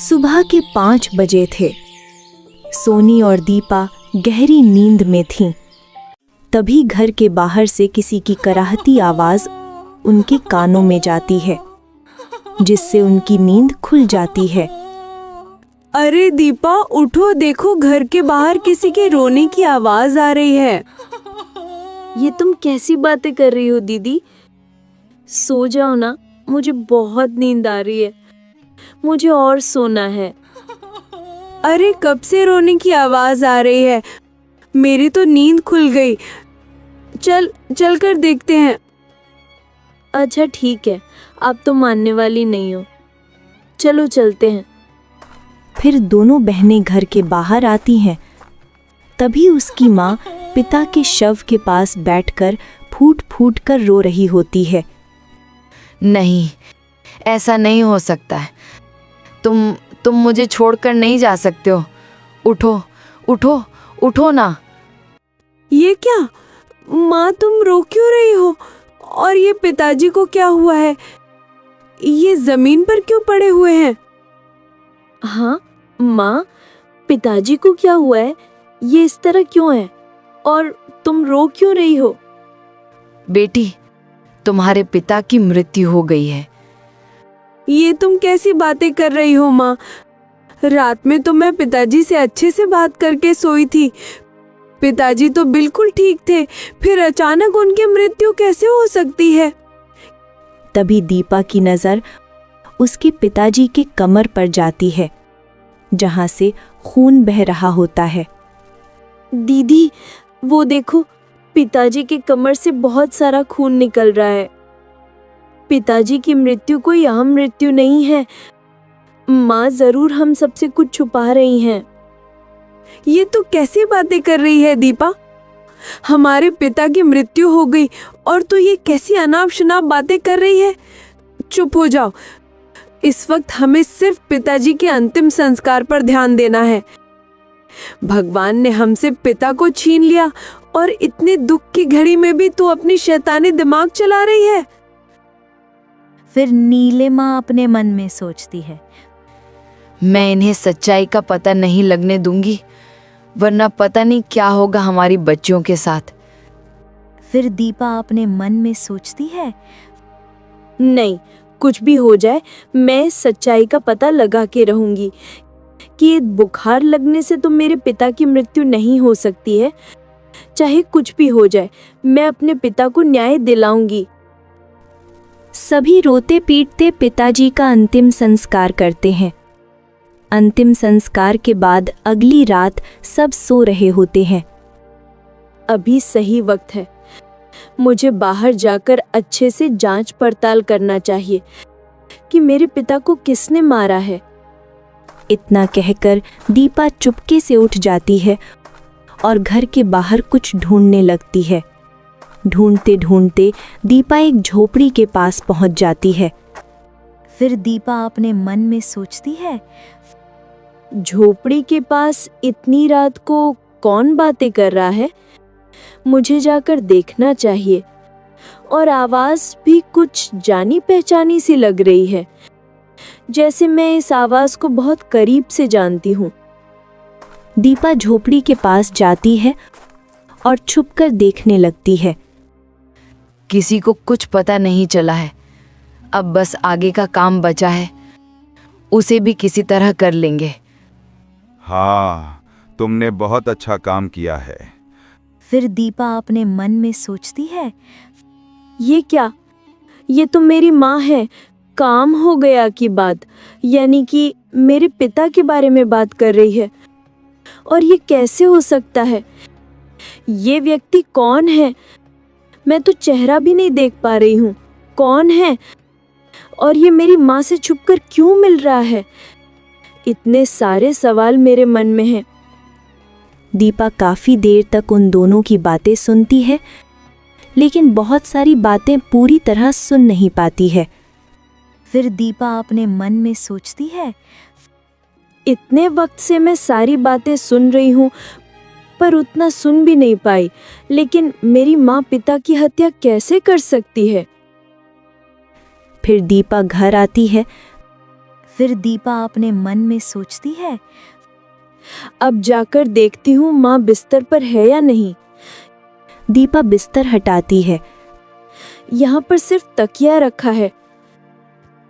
सुबह के 5 बजे थे। सोनी और दीपा गहरी नींद में थीं। तभी घर के बाहर से किसी की कराहती आवाज उनके कानों में जाती है, जिससे उनकी नींद खुल जाती है। अरे दीपा, उठो, देखो घर के बाहर किसी के रोने की आवाज आ रही है। ये तुम कैसी बातें कर रही हो दीदी? सो जाओ ना, मुझे बहुत नींद आ रही है, मुझे और सोना है। अरे कब से रोने की आवाज आ रही है? मेरी तो नींद खुल गई। चल कर देखते हैं। अच्छा ठीक है, आप तो मानने वाली नहीं हो, चलो चलते हैं। फिर दोनों बहनें घर के बाहर आती हैं। तभी उसकी माँ पिता के शव के पास बैठकर फूट फूट कर रो रही होती है। नहीं, ऐसा नहीं हो सकता है। तुम मुझे छोड़कर नहीं जा सकते हो। उठो उठो उठो ना। ये क्या माँ, तुम रो क्यों रही हो? और ये पिताजी को क्या हुआ है? ये जमीन पर क्यों पड़े हुए हैं? हाँ माँ, पिताजी को क्या हुआ है? ये इस तरह क्यों है? और तुम रो क्यों रही हो? बेटी, तुम्हारे पिता की मृत्यु हो गई है। ये तुम कैसी बातें कर रही हो माँ? रात में तो मैं पिताजी से अच्छे से बात करके सोई थी। पिताजी तो बिल्कुल ठीक थे, फिर अचानक उनकी मृत्यु कैसे हो सकती है? तभी दीपा की नजर उसके पिताजी के कमर पर जाती है, जहां से खून बह रहा होता है। दीदी, वो देखो, पिताजी के कमर से बहुत सारा खून निकल रहा है। पिताजी की मृत्यु कोई आम मृत्यु नहीं है। माँ जरूर हम सबसे कुछ छुपा रही हैं। ये तो कैसी बातें कर रही है दीपा? हमारे पिता की मृत्यु हो गई और तू ये कैसी अनाप शनाप बातें कर रही है? चुप हो जाओ। इस वक्त हमें सिर्फ पिताजी के अंतिम संस्कार पर ध्यान देना है। भगवान ने हमसे पिता को छीन लिया और इतने दुख की घड़ी में भी तू अपनी शैतानी दिमाग चला रही है। फिर नीलिमा अपने मन में सोचती है, मैं इन्हें सच्चाई का पता नहीं लगने दूंगी, वरना पता नहीं क्या होगा हमारी बच्चियों के साथ। फिर दीपा अपने मन में सोचती है, नहीं, कुछ भी हो जाए, मैं सच्चाई का पता लगा के रहूंगी कि बुखार लगने से तो मेरे पिता की मृत्यु नहीं हो सकती है। चाहे कुछ भी हो जाए, मैं अपने पिता को न्याय दिलाऊंगी। सभी रोते पीटते पिताजी का अंतिम संस्कार करते हैं। अंतिम संस्कार के बाद अगली रात सब सो रहे होते हैं। अभी सही वक्त है, मुझे बाहर जाकर अच्छे से जांच पड़ताल करना चाहिए कि मेरे पिता को किसने मारा है। इतना कहकर दीपा चुपके से उठ जाती है और घर के बाहर कुछ ढूंढने लगती है। ढूंढते ढूंढते दीपा एक झोपड़ी के पास पहुंच जाती है। फिर दीपा अपने मन में सोचती है, झोपड़ी के पास इतनी रात को कौन बातें कर रहा है? मुझे जाकर देखना चाहिए। और आवाज भी कुछ जानी पहचानी सी लग रही है, जैसे मैं इस आवाज को बहुत करीब से जानती हूँ। दीपा झोपड़ी के पास जाती है और छुपकर देखने लगती है। किसी को कुछ पता नहीं चला है। अब बस आगे का काम बचा है, उसे भी किसी तरह कर लेंगे। हाँ, तुमने बहुत अच्छा काम किया है। फिर दीपा अपने मन में सोचती है, ये क्या? ये तो मेरी माँ है। काम हो गया की बात, यानी कि मेरे पिता के बारे में बात कर रही है। और ये कैसे हो सकता है? ये व्यक्ति कौन है? मैं तो चेहरा भी नहीं देख पा रही हूँ। कौन है? और ये मेरी माँ से छुपकर क्यों मिल रहा है? इतने सारे सवाल मेरे मन में हैं। दीपा काफी देर तक उन दोनों की बातें सुनती है, लेकिन बहुत सारी बातें पूरी तरह सुन नहीं पाती है। फिर दीपा अपने मन में सोचती है, इतने वक्त से मैं सारी बातें सुन रही हूँ, पर उतना सुन भी नहीं पाई। लेकिन मेरी माँ पिता की हत्या कैसे कर सकती है? फिर दीपा घर आती है। फिर दीपा अपने मन में सोचती है, अब जाकर देखती हूँ माँ बिस्तर पर है या नहीं। दीपा बिस्तर हटाती है। यहाँ पर सिर्फ तकिया रखा है।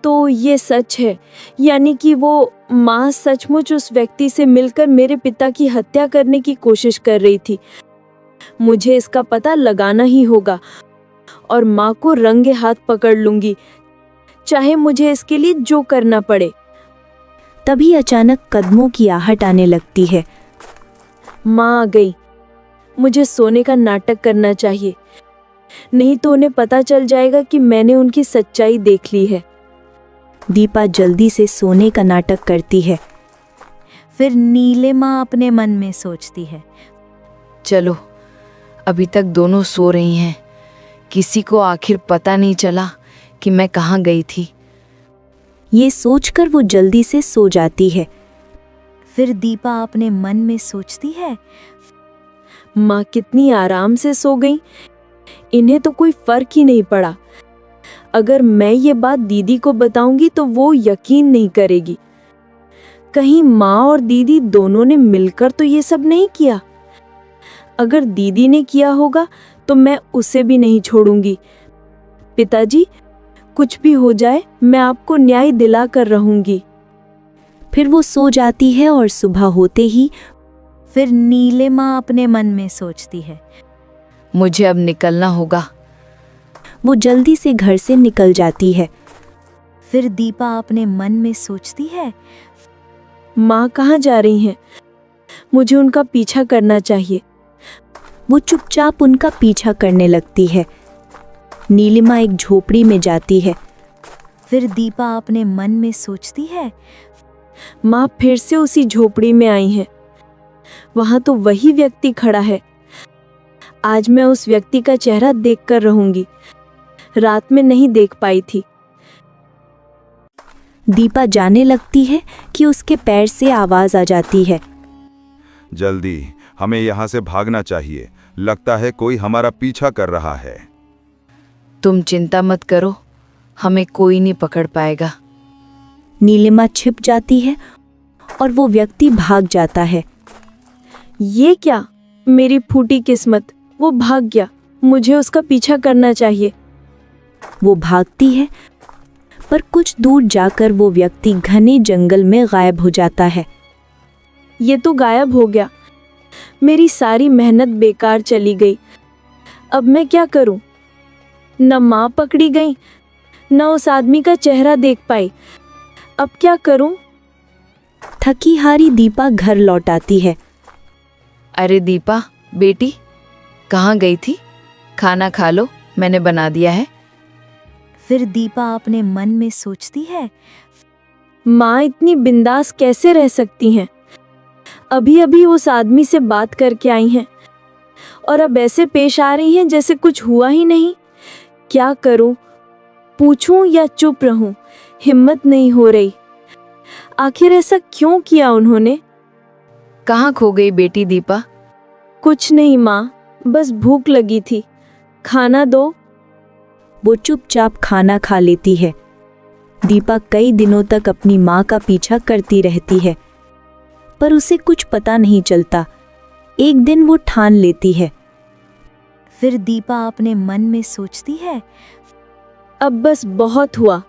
तो ये सच है, यानी कि वो माँ सचमुच उस व्यक्ति से मिलकर मेरे पिता की हत्या करने की कोशिश कर रही थी। मुझे इसका पता लगाना ही होगा और माँ को रंगे हाथ पकड़ लूंगी, चाहे मुझे इसके लिए जो करना पड़े। तभी अचानक कदमों की आहट आने लगती है। माँ आ गई। मुझे सोने का नाटक करना चाहिए, नहीं तो उन्हें पता चल जाएगा कि मैंने उनकी सच्चाई देख ली है। दीपा जल्दी से सोने का नाटक करती है। फिर नीलिमा अपने मन में सोचती है, चलो, अभी तक दोनों सो रही हैं। किसी को आखिर पता नहीं चला कि मैं कहाँ गई थी। ये सोचकर वो जल्दी से सो जाती है। फिर दीपा अपने मन में सोचती है, माँ कितनी आराम से सो गई, इन्हें तो कोई फर्क ही नहीं पड़ा। अगर मैं ये बात दीदी को बताऊंगी तो वो यकीन नहीं करेगी। कहीं माँ और दीदी दोनों ने मिलकर तो ये सब नहीं किया। अगर दीदी ने किया होगा तो मैं उसे भी नहीं छोड़ूंगी। पिताजी, कुछ भी हो जाए मैं आपको न्याय दिला कर रहूंगी। फिर वो सो जाती है और सुबह होते ही फिर नीलिमा अपने मन में सोचती है, मुझे अब निकलना होगा। वो जल्दी से घर से निकल जाती है। फिर दीपा अपने मन में सोचती है, माँ कहाँ जा रही हैं? मुझे उनका पीछा करना चाहिए। वो चुपचाप उनका पीछा करने लगती है। नीलिमा एक झोपड़ी में जाती है। फिर दीपा अपने मन में सोचती है, माँ फिर से उसी झोपड़ी में आई हैं। वहां तो वही व्यक्ति खड़ा है। आज मैं उस व्यक्ति का चेहरा देखकर रहूंगी। रात में नहीं देख पाई थी। दीपा जाने लगती है कि उसके पैर से आवाज आ जाती है। जल्दी, हमें यहाँ से भागना चाहिए। लगता है कोई हमारा पीछा कर रहा है। तुम चिंता मत करो, हमें कोई नहीं पकड़ पाएगा। नीलिमा छिप जाती है और वो व्यक्ति भाग जाता है। ये क्या, मेरी फूटी किस्मत, वो भाग गया। मुझे उसका पीछा करना चाहिए। वो भागती है, पर कुछ दूर जाकर वो व्यक्ति घने जंगल में गायब हो जाता है। ये तो गायब हो गया। मेरी सारी मेहनत बेकार चली गई। अब मैं क्या करूं? न माँ पकड़ी गई, न उस आदमी का चेहरा देख पाई। अब क्या करूं? थकी हारी दीपा घर लौट आती है। अरे दीपा बेटी, कहाँ गई थी? खाना खा लो, मैंने बना दिया है। फिर दीपा अपने मन में सोचती है, माँ इतनी बिंदास कैसे रह सकती हैं? अभी अभी उस आदमी से बात करके आई हैं और अब ऐसे पेश आ रही हैं जैसे कुछ हुआ ही नहीं। क्या करूं? पूछूं या चुप रहूं? हिम्मत नहीं हो रही। आखिर ऐसा क्यों किया उन्होंने? कहाँ खो गई बेटी दीपा? कुछ नहीं माँ, बस भूख लगी थी, खाना दो। वो चुपचाप खाना खा लेती है। दीपा कई दिनों तक अपनी माँ का पीछा करती रहती है, पर उसे कुछ पता नहीं चलता। एक दिन वो ठान लेती है। फिर दीपा अपने मन में सोचती है, अब बस बहुत हुआ।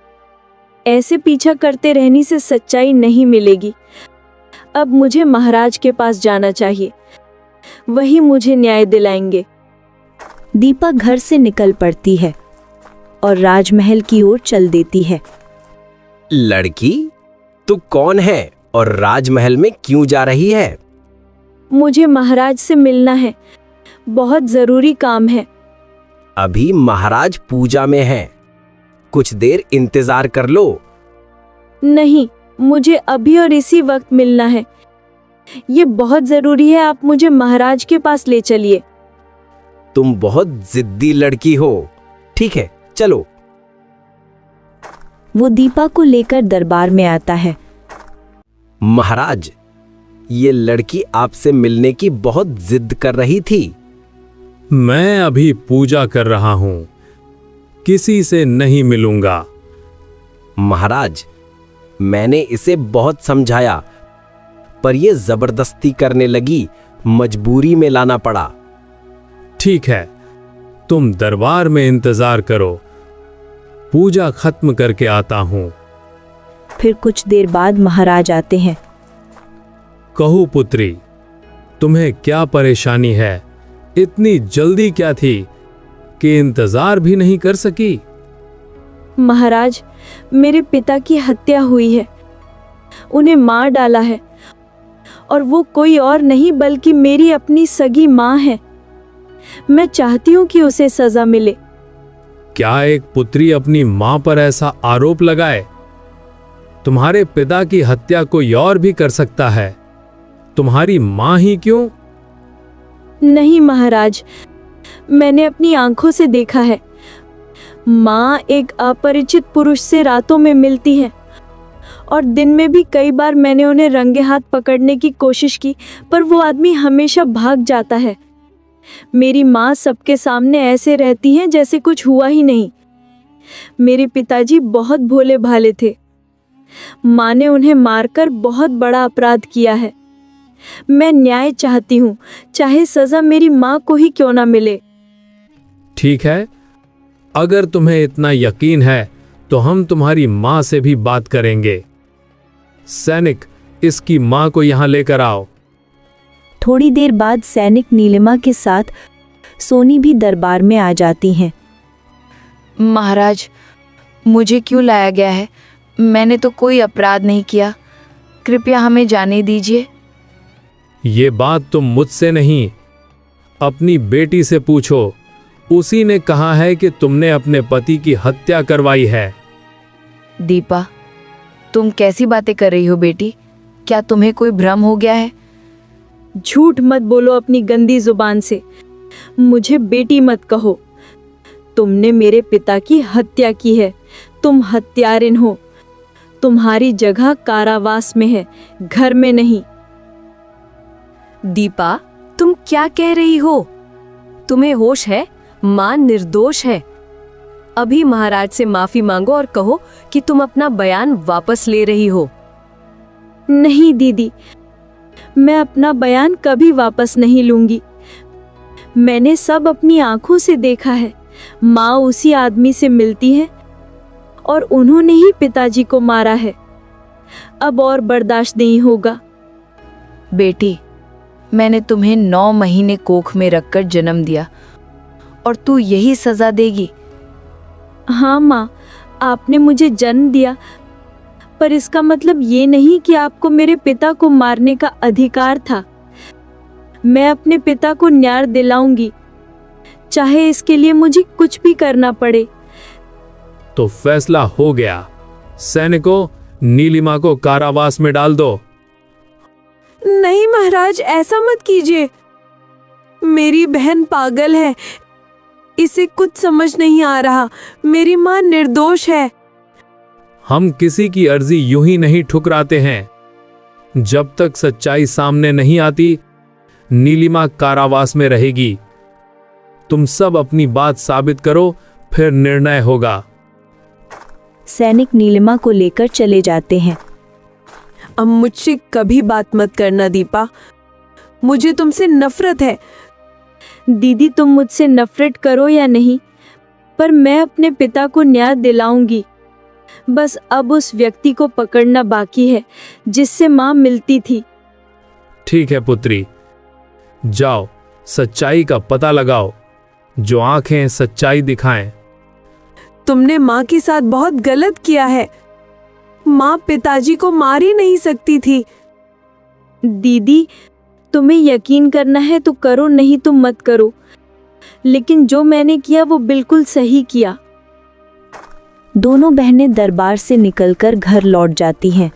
ऐसे पीछा करते रहने से सच्चाई नहीं मिलेगी। अब मुझे महाराज के पास जाना चाहिए, वही मुझे न्याय दिलाएंगे। दीपा घर से निकल पड़ती है और राजमहल की ओर चल देती है। लड़की, तू कौन है और राजमहल में क्यों जा रही है? मुझे महाराज से मिलना है, बहुत जरूरी काम है। अभी महाराज पूजा में हैं। कुछ देर इंतजार कर लो। नहीं, मुझे अभी और इसी वक्त मिलना है। ये बहुत जरूरी है, आप मुझे महाराज के पास ले चलिए। तुम बहुत जिद्दी लड़की हो। ठीक है, चलो। वो दीपा को लेकर दरबार में आता है। महाराज, ये लड़की आपसे मिलने की बहुत जिद कर रही थी। मैं अभी पूजा कर रहा हूं, किसी से नहीं मिलूंगा। महाराज, मैंने इसे बहुत समझाया, पर यह जबरदस्ती करने लगी, मजबूरी में लाना पड़ा। ठीक है, तुम दरबार में इंतजार करो, पूजा खत्म करके आता हूं। फिर कुछ देर बाद महाराज आते हैं। कहो पुत्री, तुम्हें क्या परेशानी है? इतनी जल्दी क्या थी कि इंतजार भी नहीं कर सकी? महाराज, मेरे पिता की हत्या हुई है, उन्हें मार डाला है, और वो कोई और नहीं बल्कि मेरी अपनी सगी माँ है। मैं चाहती हूँ कि उसे सजा मिले। क्या एक पुत्री अपनी मां पर ऐसा आरोप लगाए? तुम्हारे पिता की हत्या कोई और भी कर सकता है, तुम्हारी मां ही क्यों? नहीं महाराज, मैंने अपनी आंखों से देखा है। माँ एक अपरिचित पुरुष से रातों में मिलती है, और दिन में भी कई बार मैंने उन्हें रंगे हाथ पकड़ने की कोशिश की, पर वो आदमी हमेशा भाग जाता है। मेरी माँ सबके सामने ऐसे रहती हैं जैसे कुछ हुआ ही नहीं। मेरे पिताजी बहुत भोले भाले थे। माँ ने उन्हें मारकर बहुत बड़ा अपराध किया है। मैं न्याय चाहती हूँ, चाहे सजा मेरी माँ को ही क्यों ना मिले। ठीक है, अगर तुम्हें इतना यकीन है तो हम तुम्हारी मां से भी बात करेंगे। सैनिक, इसकी मां को यहां लेकर आओ। थोड़ी देर बाद सैनिक नीलिमा के साथ सोनी भी दरबार में आ जाती हैं। महाराज, मुझे क्यों लाया गया है? मैंने तो कोई अपराध नहीं किया, कृपया हमें जाने दीजिए। ये बात तुम मुझसे नहीं, अपनी बेटी से पूछो। उसी ने कहा है कि तुमने अपने पति की हत्या करवाई है। दीपा, तुम कैसी बातें कर रही हो बेटी? क्या तुम्हें कोई भ्रम हो गया है? झूठ मत बोलो अपनी गंदी जुबान से। मुझे बेटी मत कहो। तुमने मेरे पिता की हत्या की है। तुम हत्यारिन हो। तुम्हारी जगह कारावास में है, घर में नहीं। दीपा, तुम क्या कह रही हो? तुम्हें होश है? माँ निर्दोष है। अभी महाराज से माफी मांगो और कहो कि तुम अपना बयान वापस ले रही हो। नहीं दीदी, मैं अपना बयान कभी वापस नहीं लूंगी। मैंने सब अपनी आंखों से देखा है। माँ उसी आदमी से मिलती है और उन्होंने ही पिताजी को मारा है। अब और बर्दाश्त नहीं होगा। बेटी, मैंने तुम्हें 9 महीने कोख में रखकर जन्म दिया और तू यही सजा देगी? हाँ माँ, आपने मुझे जन्म दिया, पर इसका मतलब ये नहीं कि आपको मेरे पिता को मारने का अधिकार था। मैं अपने पिता को न्याय दिलाऊंगी, चाहे इसके लिए मुझे कुछ भी करना पड़े। तो फैसला हो गया। सैनिकों, नीलिमा को कारावास में डाल दो। नहीं महाराज, ऐसा मत कीजिए। मेरी बहन पागल है, इसे कुछ समझ नहीं आ रहा। मेरी माँ निर्दोष है। हम किसी की अर्जी यूं ही नहीं ठुकराते हैं। जब तक सच्चाई सामने नहीं आती, नीलिमा कारावास में रहेगी। तुम सब अपनी बात साबित करो, फिर निर्णय होगा। सैनिक नीलिमा को लेकर चले जाते हैं। अब मुझसे कभी बात मत करना दीपा, मुझे तुमसे नफरत है। दीदी, तुम मुझसे नफरत करो या नहीं, पर मैं अपने पिता को न्याय दिलाऊंगी। बस अब उस व्यक्ति को पकड़ना बाकी है जिससे माँ मिलती थी। ठीक है पुत्री, जाओ सच्चाई का पता लगाओ। जो आंखें सच्चाई दिखाएं। तुमने माँ के साथ बहुत गलत किया है। माँ पिताजी को मार ही नहीं सकती थी। दीदी, तुम्हें यकीन करना है तो करो, नहीं तो मत करो। लेकिन जो मैंने किया वो बिल्कुल सही किया। दोनों बहनें दरबार से निकलकर घर लौट जाती हैं।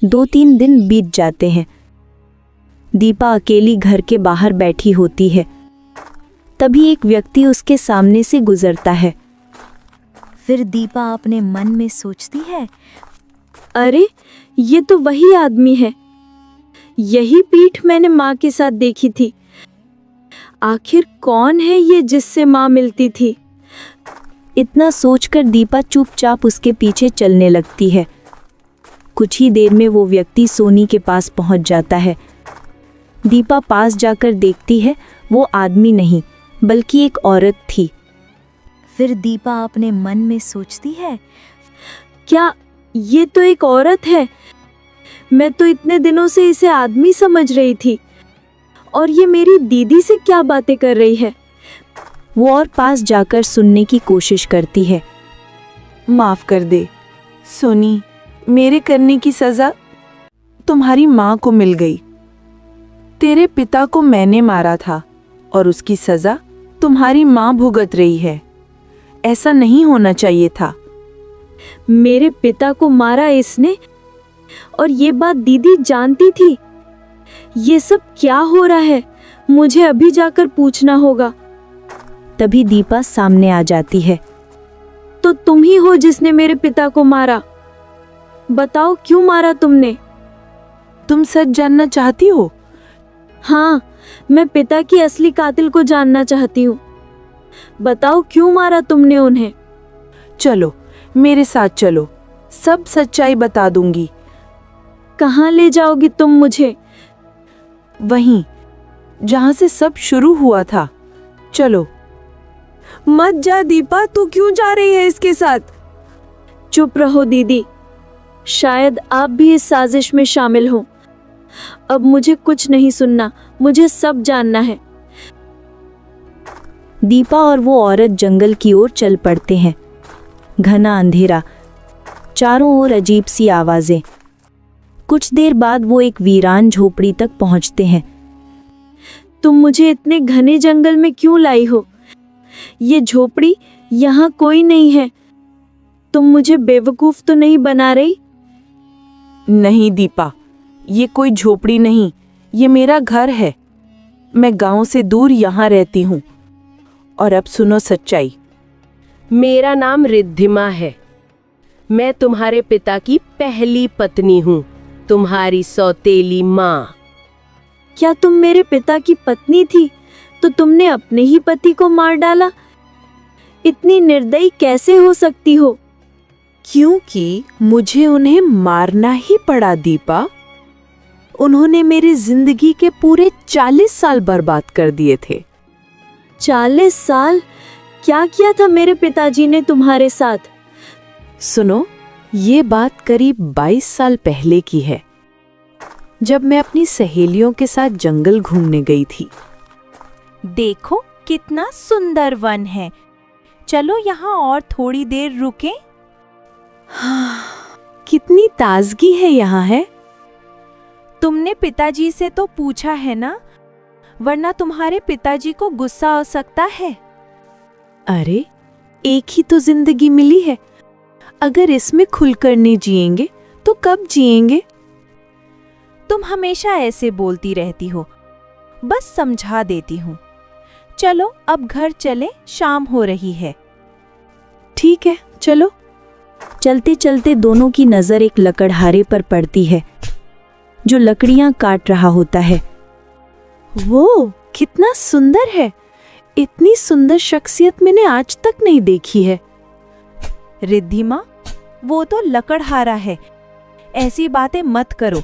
2-3 दिन बीत जाते हैं। दीपा अकेली घर के बाहर बैठी होती है। तभी एक व्यक्ति उसके सामने से गुजरता है। फिर दीपा अपने मन में सोचती है, अरे ये तो वही आदमी है। यही पीठ मैंने माँ के साथ देखी थी। आखिर कौन है ये जिससे माँ मिलती थी? इतना सोचकर दीपा चुपचाप उसके पीछे चलने लगती है। कुछ ही देर में वो व्यक्ति सोनी के पास पहुंच जाता है। दीपा पास जाकर देखती है, वो आदमी नहीं बल्कि एक औरत थी। फिर दीपा अपने मन में सोचती है, क्या ये तो एक औरत है? मैं तो इतने दिनों से इसे आदमी समझ रही थी, और ये मेरी दीदी से क्या बातें कर रही है। वो और पास जाकर सुनने की कोशिश करती है। माफ कर दे सोनी, मेरे करने की सजा तुम्हारी माँ को मिल गई। तेरे पिता को मैंने मारा था और उसकी सजा तुम्हारी माँ भुगत रही है। ऐसा नहीं होना चाहिए था। मेरे पिता को मारा इसने, और ये बात दीदी जानती थी। ये सब क्या हो रहा है? मुझे अभी जाकर पूछना होगा। तभी दीपा सामने आ जाती है। तो तुम ही हो जिसने मेरे पिता को मारा। बताओ क्यों मारा तुमने? तुम सच जानना चाहती हो? हाँ, मैं पिता की असली कातिल को जानना चाहती हूँ। बताओ क्यों मारा तुमने उन्हें? चलो मेरे साथ चलो, सब सच्चाई बता दूंगी। कहाँ ले जाओगी तुम मुझे? वहीं जहां से सब शुरू हुआ था। चलो। मत जा दीपा, तू क्यों जा रही है इसके साथ? चुप रहो दीदी, शायद आप भी इस साजिश में शामिल हो। अब मुझे कुछ नहीं सुनना, मुझे सब जानना है। दीपा और वो औरत जंगल की ओर चल पड़ते हैं। घना अंधेरा, चारों ओर अजीब सी आवाजें। कुछ देर बाद वो एक वीरान झोपड़ी तक पहुंचते हैं। तुम मुझे इतने घने जंगल में क्यों लाई हो? ये झोपड़ी, यहाँ कोई नहीं है। तुम मुझे बेवकूफ तो नहीं बना रही? नहीं दीपा, ये कोई झोपड़ी नहीं, ये मेरा घर है। मैं गांव से दूर यहाँ रहती हूँ। और अब सुनो सच्चाई। मेरा नाम रिद्धिमा है। मैं तुम्हारे पिता की पहली पत्नी हूँ, तुम्हारी सौतेली माँ। क्या तुम मेरे पिता की पत्नी थी तो तुमने अपने ही पति को मार डाला? इतनी निर्दयी कैसे हो सकती हो? क्योंकि मुझे उन्हें मारना ही पड़ा दीपा। उन्होंने मेरी जिंदगी के पूरे 40 साल बर्बाद कर दिए थे। 40 साल? क्या किया था मेरे पिताजी ने तुम्हारे साथ? सुनो, ये बात करीब 22 साल पहले की है, जब मैं अपनी सहेलियों के साथ जंगल घूमने गई थी। देखो कितना सुंदर वन है, चलो यहाँ और थोड़ी देर रुकें। कितनी ताजगी है यहाँ है। तुमने पिताजी से तो पूछा है ना, वरना तुम्हारे पिताजी को गुस्सा आ सकता है। अरे, एक ही तो जिंदगी मिली है, अगर इसमें खुलकर नहीं जिएंगे तो कब जिएंगे? तुम हमेशा ऐसे बोलती रहती हो, बस समझा देती हूँ। चलो अब घर चले, शाम हो रही है। ठीक है, चलो। चलते चलते दोनों की नज़र एक लकड़हारे पर पड़ती है, जो लकड़ियां काट रहा होता है। वो कितना सुंदर है। इतनी सुंदर शख्सियत मैंने आज तक नहीं देखी है। रिद्धिमा, वो तो लकड़हारा है, ऐसी बातें मत करो।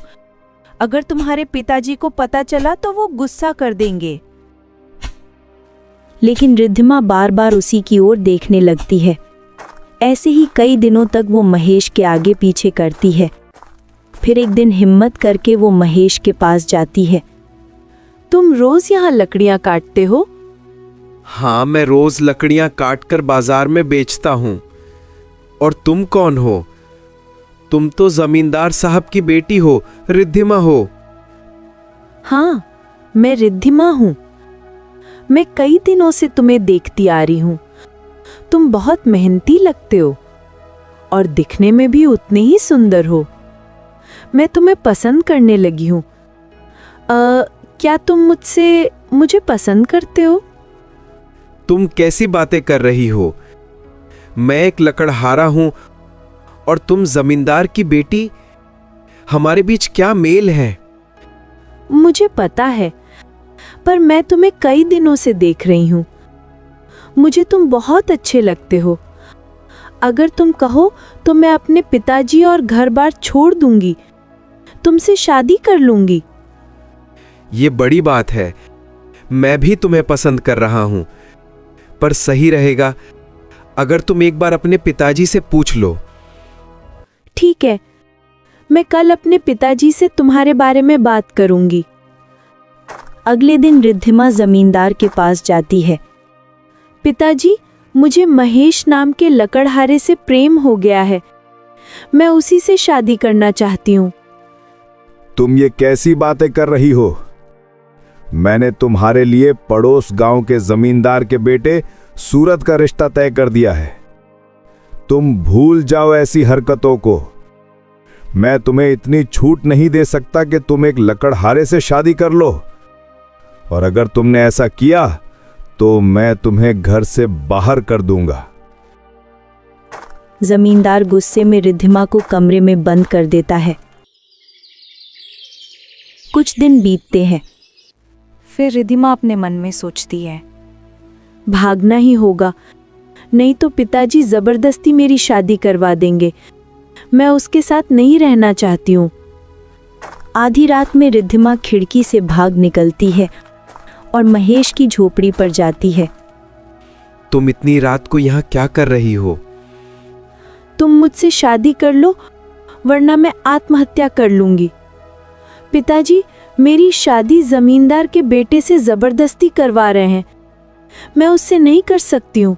अगर तुम्हारे पिताजी को पता चला तो वो गुस्सा कर देंगे। लेकिन रिद्धिमा बार बार उसी की ओर देखने लगती है। ऐसे ही कई दिनों तक वो महेश के आगे पीछे करती है। फिर एक दिन हिम्मत करके वो महेश के पास जाती है। तुम रोज यहाँ लकड़ियाँ काटते हो? हाँ, मैं रोज लकड़ियाँ काटकर बाजार में बेचता हूँ। और तुम कौन हो? तुम तो जमींदार साहब की बेटी हो, रिद्धिमा हो। हाँ, मैं रिद्धिमा हूँ। मैं कई दिनों से तुम्हें देखती आ रही हूँ। तुम बहुत मेहनती लगते हो और दिखने में भी उतने ही सुंदर हो। मैं तुम्हें पसंद करने लगी हूँ। क्या तुम मुझे पसंद करते हो? तुम कैसी बातें कर रही हो? मैं एक लकड़हारा हूं और तुम जमींदार की बेटी। हमारे बीच क्या मेल है? मुझे पता है, पर मैं तुम्हें कई दिनों से देख रही हूँ। मुझे तुम बहुत अच्छे लगते हो अगर तुम कहो तो मैं अपने पिताजी और घर बार छोड़ दूंगी, तुमसे शादी कर लूंगी। ये बड़ी बात है। मैं भी तुम्हें पसंद कर रहा हूं, पर सही रहेगा अगर तुम एक बार अपने पिताजी से पूछ लो। ठीक है, मैं कल अपने पिताजी से तुम्हारे बारे में बात करूंगी। अगले दिन रिद्धिमा जमींदार के पास जाती है। पिताजी, मुझे महेश नाम के लकड़हारे से प्रेम हो गया है। मैं उसी से शादी करना चाहती हूँ। तुम ये कैसी बातें कर रही हो? मैंने तुम्हारे लिए पड़ोस गांव के जमींदार के बेटे सूरत का रिश्ता तय कर दिया है। तुम भूल जाओ ऐसी हरकतों को। मैं तुम्हें इतनी छूट नहीं दे सकता कि तुम एक लकड़हारे से शादी कर लो, और अगर तुमने ऐसा किया तो मैं तुम्हें घर से बाहर कर दूंगा। जमींदार गुस्से में रिद्धिमा को कमरे में बंद कर देता है। कुछ दिन बीतते हैं। फिर रिद्धिमा अपने मन में सोचती है, भागना ही होगा, नहीं तो पिताजी जबरदस्ती मेरी शादी करवा देंगे। मैं उसके साथ नहीं रहना चाहती हूँ। आधी रात में रिद्धिमा खिड़की से भाग निकलती है और महेश की झोपड़ी पर जाती है। तुम इतनी रात को यहाँ क्या कर रही हो? तुम मुझसे शादी कर लो, वरना मैं आत्महत्या कर लूंगी। पिताजी, मेरी शादी जमींदार के बेटे से जबरदस्ती करवा रहे हैं। मैं उससे नहीं कर सकती हूँ।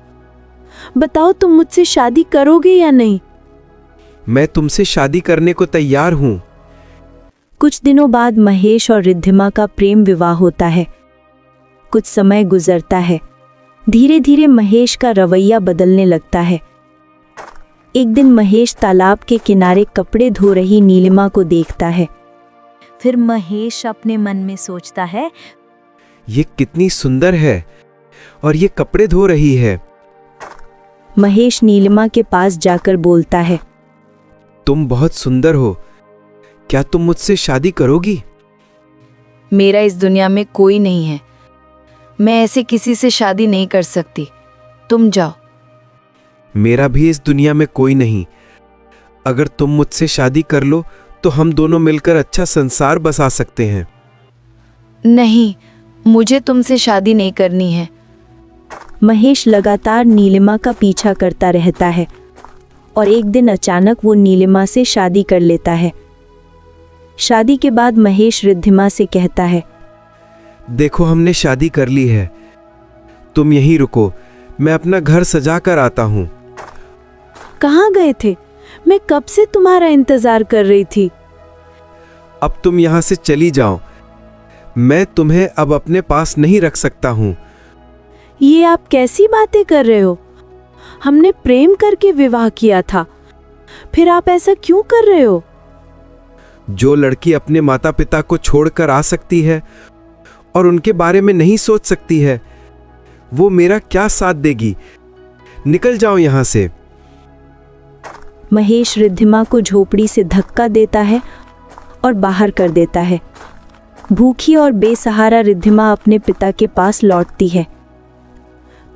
बताओ, तुम मुझसे शादी करोगे या नहीं? मैं तुमसे शादी करने को तैयार हूँ। कुछ दिनों बाद महेश और रिद्धिमा का प्रेम विवाह होता है। कुछ समय गुजरता है। धीरे धीरे महेश का रवैया बदलने लगता है। एक दिन महेश तालाब के किनारे कपड़े धो रही नीलिमा को देखता है। फिर महेश अपने मन में सोचता है, ये कितनी सुंदर है और ये कपड़े धो रही है। महेश नीलिमा के पास जाकर बोलता है, तुम बहुत सुंदर हो, क्या तुम मुझसे शादी करोगी? मेरा इस दुनिया में कोई नहीं है, मैं ऐसे किसी से शादी नहीं कर सकती, तुम जाओ। मेरा भी इस दुनिया में कोई नहीं। अगर तुम मुझसे शादी कर लो तो हम दोनों मिलकर अच्छा संसार बसा सकते हैं। नहीं, मुझे तुमसे शादी नहीं करनी है। महेश लगातार नीलिमा का पीछा करता रहता है और एक दिन अचानक वो नीलिमा से शादी कर लेता है। शादी के बाद महेश रिद्धिमा से कहता है, देखो, हमने शादी कर ली है, तुम यहीं रुको, मैं अपना घर सजा कर आता हूँ। कहाँ गए थे? मैं कब से तुम्हारा इंतजार कर रही थी। अब तुम यहाँ से चली जाओ, मैं तुम्हें अब अपने पास नहीं रख सकता हूँ। ये आप कैसी बातें कर रहे हो? हमने प्रेम करके विवाह किया था, फिर आप ऐसा क्यों कर रहे हो? जो लड़की अपने माता पिता को छोड़कर आ सकती है और उनके बारे में नहीं सोच सकती है, वो मेरा क्या साथ देगी? निकल जाओ यहाँ से। महेश रिद्धिमा को झोपड़ी से धक्का देता है और बाहर कर देता है। भूखी और बेसहारा रिद्धिमा अपने पिता के पास लौटती है।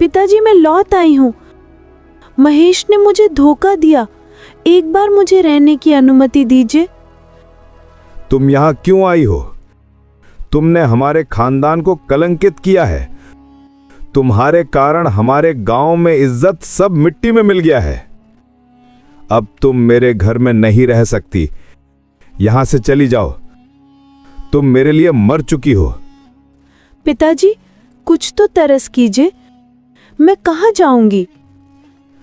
पिताजी, मैं लौट आई हूँ। महेश ने मुझे धोखा दिया, एक बार मुझे रहने की अनुमति दीजिए। तुम यहाँ क्यों आई हो? तुमने हमारे खानदान को कलंकित किया है। तुम्हारे कारण हमारे गांव में इज्जत सब मिट्टी में मिल गया है। अब तुम मेरे घर में नहीं रह सकती, यहां से चली जाओ। तुम मेरे लिए मर चुकी हो। पिताजी, कुछ तो तरस कीजिए, मैं कहाँ जाऊंगी?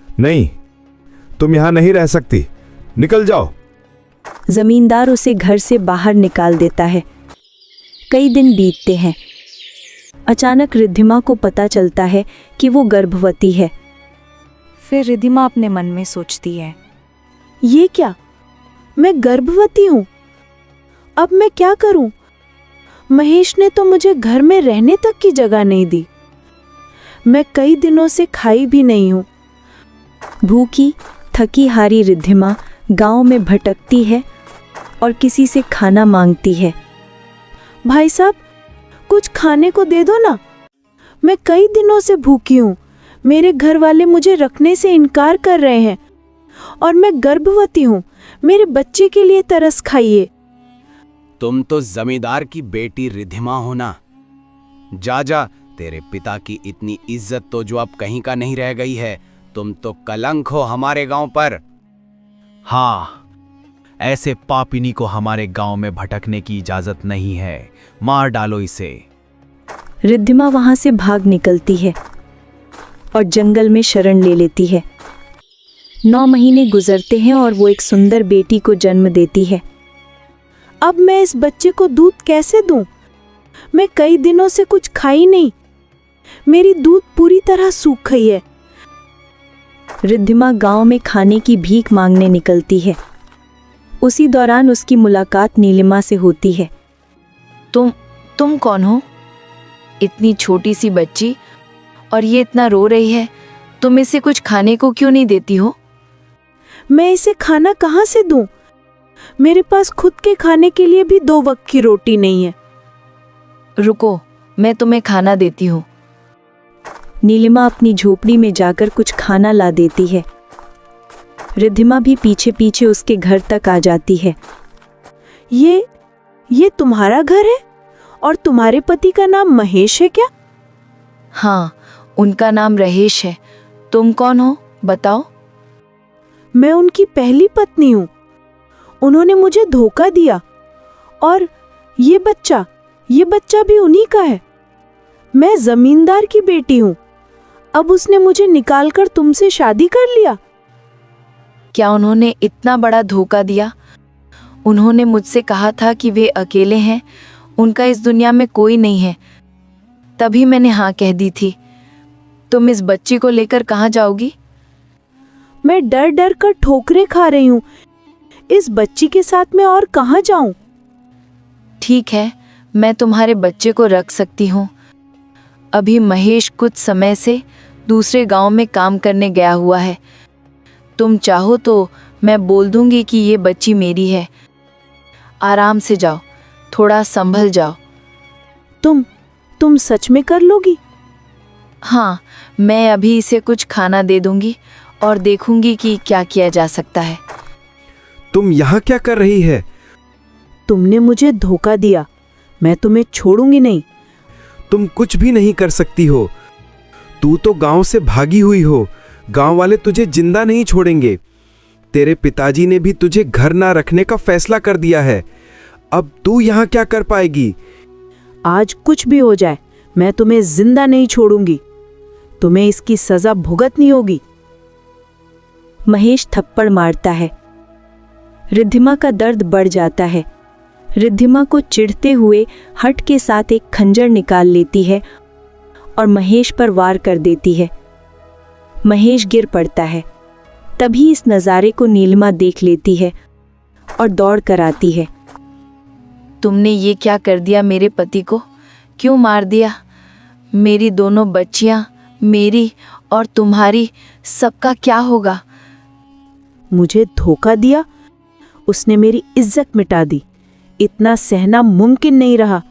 नहीं, तुम यहां नहीं रह सकती, निकल जाओ। जमींदार उसे घर से बाहर निकाल देता है। कई दिन बीतते हैं। अचानक रिद्धिमा को पता चलता है कि वो गर्भवती है। फिर रिद्धिमा अपने मन में सोचती है, ये क्या? मैं गर्भवती हूँ। अब मैं क्या करूं? महेश ने तो मुझे घर में रहने तक की जगह नहीं दी। मैं कई दिनों से खाई भी नहीं हूँ। भूखी थकी हारी रिद्धिमा गांव में भटकती है और किसी से खाना मांगती है। भाई साहब, कुछ खाने को दे दो ना, मैं कई दिनों से भूखी हूँ। मेरे घर वाले मुझे रखने से इनकार कर रहे हैं। और मैं गर्भवती हूँ। मेरे बच्चे के लिए तरस खाइए। तुम तो जमींदार की बेटी रिद्धिमा हो ना। जा जा, तेरे पिता की इतनी इज्जत तो जो अब कहीं का नहीं रह गई है। तुम तो कलंक हो हमारे गांव पर। हाँ, ऐसे पापिनी को हमारे गांव में भटकने की इजाजत नहीं है। मार डालो इसे। रिद्धिमा वहां से भाग निकलती है और जंगल में शरण ले लेती है। 9 महीने गुजरते हैं और वो एक सुंदर बेटी को जन्म देती है। अब मैं इस बच्चे को दूध कैसे दूं? मैं कई दिनों से कुछ खाई नहीं। मेरी दूध पूरी तरह सूख गई है। रिद्धिमा गांव में खाने की भीख मांगने निकलती है। उसी दौरान उसकी मुलाकात नीलिमा से होती है। तुम कौन हो? इतनी छोटी सी बच्ची, और ये इतना रो रही है। तुम इसे कुछ खाने को क्यों नहीं देती हो? मैं इसे खाना कहाँ से दूं? मेरे पास खुद के खाने के लिए भी 2 वक्त की रोटी नहीं है। रुको, मैं तुम्हें खाना देती हूँ। नीलिमा अपनी झोपड़ी में जाकर कुछ खाना ला देती है। रिद्धिमा भी पीछे पीछे उसके घर तक आ जाती है। ये तुम्हारा घर है? और तुम्हारे पति का नाम महेश है क्या? हाँ, उनका नाम रहेश है। तुम कौन हो, बताओ? मैं उनकी पहली पत्नी हूँ। उन्होंने मुझे धोखा दिया। और ये बच्चा भी उन्हीं का है। मैं जमींदार की बेटी हूँ। अब उसने मुझे निकालकर तुमसे शादी कर लिया। क्या उन्होंने इतना बड़ा धोखा दिया? उन्होंने मुझसे कहा था कि वे अकेले हैं, उनका इस दुनिया में कोई नहीं है। तभी मैंने हाँ कह दी थी। तुम इस बच्ची को लेकर कहाँ जाओगी? मैं डर डर कर ठोकरें खा रही हूँ। इस बच्ची के साथ मैं और कहाँ जाऊं? ठीक है, मैं तुम्हारे बच्चे को रख सकती हूँ। अभी महेश कुछ समय से दूसरे गांव में काम करने गया हुआ है। तुम चाहो तो मैं बोल दूंगी कि ये बच्ची मेरी है। आराम से जाओ, थोड़ा संभल जाओ। तुम सच में कर लोगी? हाँ, मैं अभी इसे कुछ खाना दे दूंगी और देखूंगी कि क्या किया जा सकता है। तुम यहाँ क्या कर रही है? तुमने मुझे धोखा दिया। मैं तुम्हें छोड़ूंगी नहीं। तुम कुछ भी नहीं कर सकती हो। तू तो गांव से भागी हुई हो। गांव वाले तुझे जिंदा नहीं छोड़ेंगे। तेरे पिताजी ने भी तुझे घर ना रखने का फैसला कर दिया है। अब तू यहाँ क्या कर पाएगी? आज कुछ भी हो जाए, मैं तुम्हें जिंदा नहीं छोड़ूंगी। तुम्हें इसकी सजा भुगतनी होगी। महेश थप्पड़ मारता है। रिद्धिमा का दर्द बढ़ जाता है। रिद्धिमा को चिढ़ते हुए हट के साथ एक खंजर निकाल लेती है और महेश पर वार कर देती है। महेश गिर पड़ता है। तभी इस नज़ारे को नीलिमा देख लेती है और दौड़ कर आती है। तुमने ये क्या कर दिया मेरे पति को? क्यों मार दिया? मेरी दोनों बच्चियां, मेरी और तुम्हारी, सबका क्या होगा? मुझे धोखा दिया। उसने मेरी इज्जत मिटा दी। इतना सहना मुमकिन नहीं रहा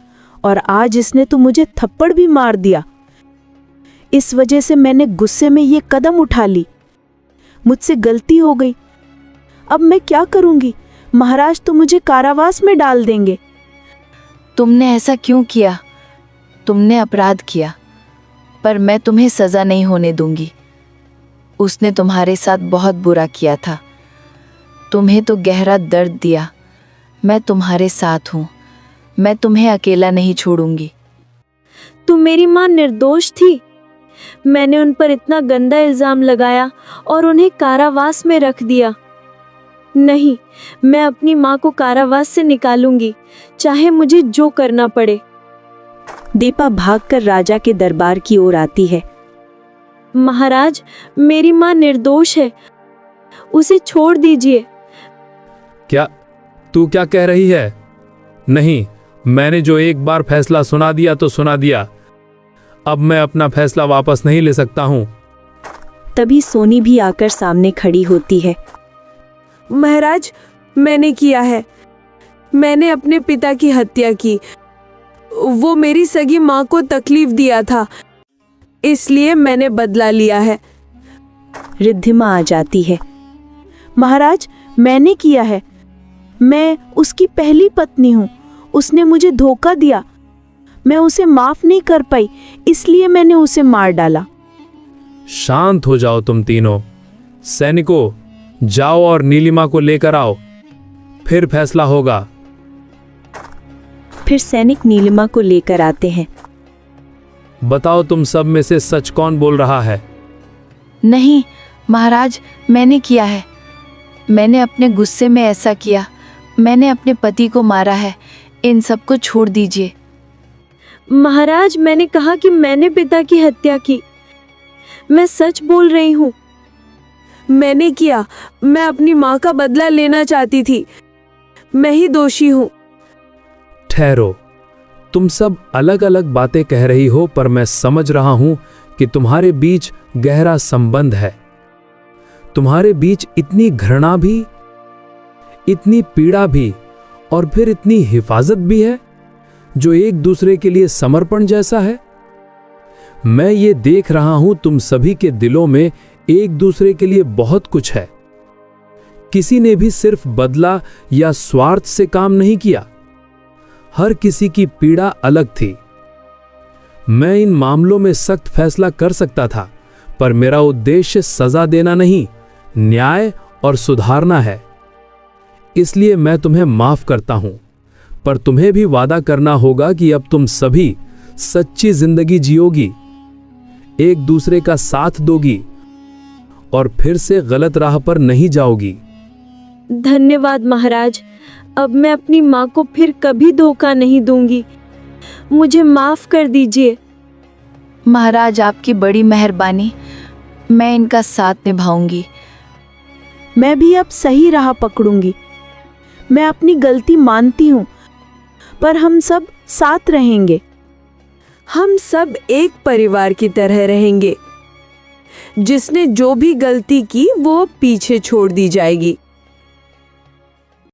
और आज इसने तो मुझे थप्पड़ भी मार दिया। इस वजह से मैंने गुस्से में ये कदम उठा ली। मुझसे गलती हो गई। अब मैं क्या करूंगी? महाराज तो मुझे कारावास में डाल देंगे। तुमने ऐसा क्यों किया? तुमने अपराध किया, पर मैं तुम्हें सजा नहीं होने दूंगी। उसने तुम्हारे साथ बहुत बुरा किया था। तुम्हें तो गहरा दर्द दिया। मैं तुम्हारे साथ हूँ। मैं तुम्हें अकेला नहीं छोड़ूंगी। तो मेरी माँ निर्दोष थी। मैंने उन पर इतना गंदा इल्जाम लगाया और उन्हें कारावास में रख दिया। नहीं, मैं अपनी माँ को कारावास से निकालूंगी, चाहे मुझे जो करना पड़े। दीपा भागकर राजा के दरबार की ओर आती है। महाराज, मेरी माँ निर्दोष है, उसे छोड़ दीजिए। क्या तू क्या कह रही है? नहीं, मैंने जो एक बार फैसला सुना दिया तो सुना दिया। अब मैं अपना फैसला वापस नहीं ले सकता हूँ। तभी सोनी भी आकर सामने खड़ी होती है। महाराज, मैंने किया है। मैंने अपने पिता की हत्या की। वो मेरी सगी माँ को तकलीफ दिया था, इसलिए मैंने बदला लिया है। रिद्धिमा आ जाती है। महाराज, मैंने किया है। मैं उसकी पहली पत्नी हूँ। उसने मुझे धोखा दिया। मैं उसे माफ नहीं कर पाई, इसलिए मैंने उसे मार डाला। शांत हो जाओ तुम तीनों। सैनिकों, जाओ और नीलिमा को लेकर आओ, फिर फैसला होगा। फिर सैनिक नीलिमा को लेकर आते हैं। बताओ तुम सब में से सच कौन बोल रहा है? नहीं महाराज, मैंने किया है। मैंने अपने गुस्से में ऐसा किया। मैंने अपने पति को मारा है। इन सबको छोड़ दीजिए। महाराज, मैंने कहा कि मैंने पिता की हत्या की। मैं सच बोल रही हूँ। मैंने किया। मैं अपनी माँ का बदला लेना चाहती थी। मैं ही दोषी हूँ। ठहरो, तुम सब अलग अलग बातें कह रही हो, पर मैं समझ रहा हूं कि तुम्हारे बीच गहरा संबंध है। तुम्हारे बीच इतनी घृणा भी, इतनी पीड़ा भी, और फिर इतनी हिफाजत भी है, जो एक दूसरे के लिए समर्पण जैसा है। मैं ये देख रहा हूं तुम सभी के दिलों में एक दूसरे के लिए बहुत कुछ है। किसी ने भी सिर्फ बदला या स्वार्थ से काम नहीं किया। हर किसी की पीड़ा अलग थी। मैं इन मामलों में सख्त फैसला कर सकता था, पर मेरा उद्देश्य सजा देना नहीं, न्याय और सुधारना है। इसलिए मैं तुम्हें माफ करता हूं, पर तुम्हें भी वादा करना होगा कि अब तुम सभी सच्ची जिंदगी जियोगी, एक दूसरे का साथ दोगी और फिर से गलत राह पर नहीं जाओगी। धन्यवाद महाराज। अब मैं अपनी माँ को फिर कभी धोखा नहीं दूंगी। मुझे माफ कर दीजिए। महाराज, आपकी बड़ी मेहरबानी। मैं इनका साथ निभाऊंगी। मैं भी अब सही राह पकड़ूंगी। मैं अपनी गलती मानती हूँ, पर हम सब साथ रहेंगे। हम सब एक परिवार की तरह रहेंगे। जिसने जो भी गलती की वो पीछे छोड़ दी जाएगी।